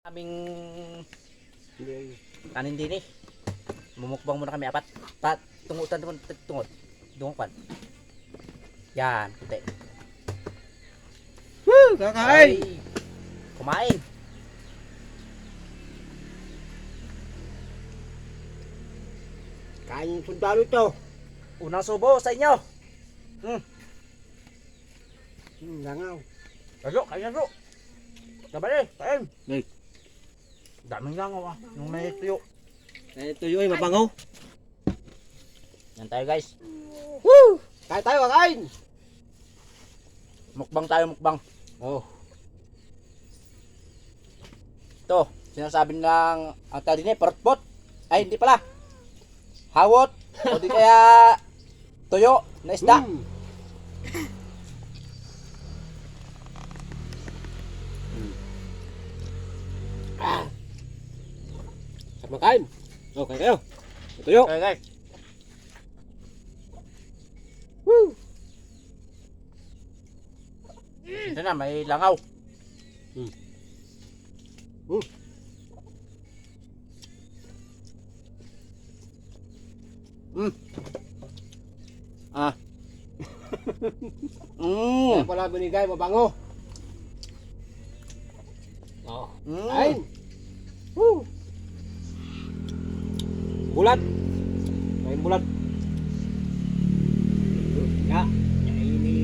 Aming kanin din eh. Mumukbang muna kami apat. Tungutan tungod. Dungukan. Yan, kunti. Woo! Kakain! Ay, kumain. Kain yung sundalo ito. Unang subo sa inyo. Langaw. Kayo, kain na bro. Sabay, kain. Hey. Daming langaw ah. Yung may tuyo. Ito yung mabangaw. Yan tayo guys. Woo! Kain tayo, kakain! Mukbang tayo, mukbang. Oh. Ito, sinasabi nilang ang tali ni perotpot. Ay, hindi pala. Hawot. O di kaya tuyo na isda. Sarap makain. Oh, kain kayo. Ito yung. Okay guys. Woo! Ito na, may langaw. Ah. Kaya pala binigay, mabango. Oh. Kain! Woo! Bulat. Kain bulat. Ya. Ini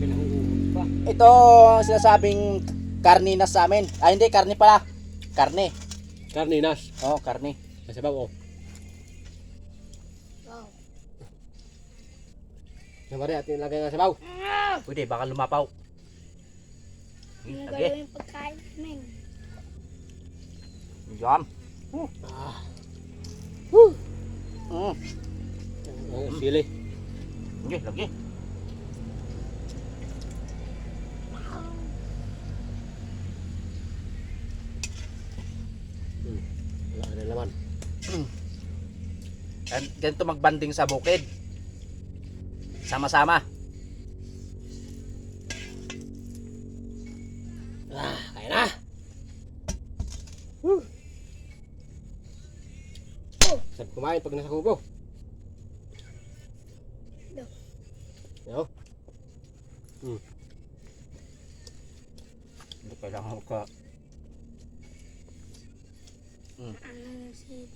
pinahuhulog pa. Ito ang sinasabing karninas sa amin. Ay hindi, karne pala. Karne. Karninas. Oh, karne. Nasa baba, oh. Namari, atin lagay nga sa baw. Pwede, baka lumapaw. Ano Lagi. gagawin pagkain namin? Yum. Ah. Mm. Oh, sili. Lagi, lagi. Wala na naman. Ganito magbanding sa bukid. Sama-sama. Ah, kain na. Woo. Sarap kumain pag nasa kubo. Yo. Hindi kailangan ka. Ano si...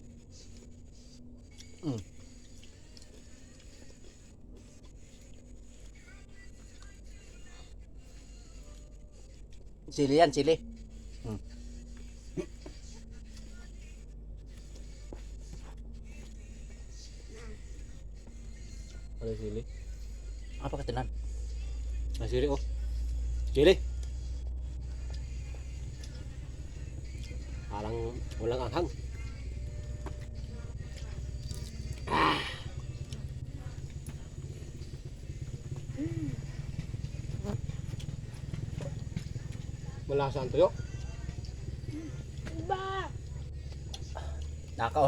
Sili yan, sili. Ano sili? Apa katinan? Ah, sili, oh. Sili. Parang walang anghang. Malasa ang tuyo. Iba! Naka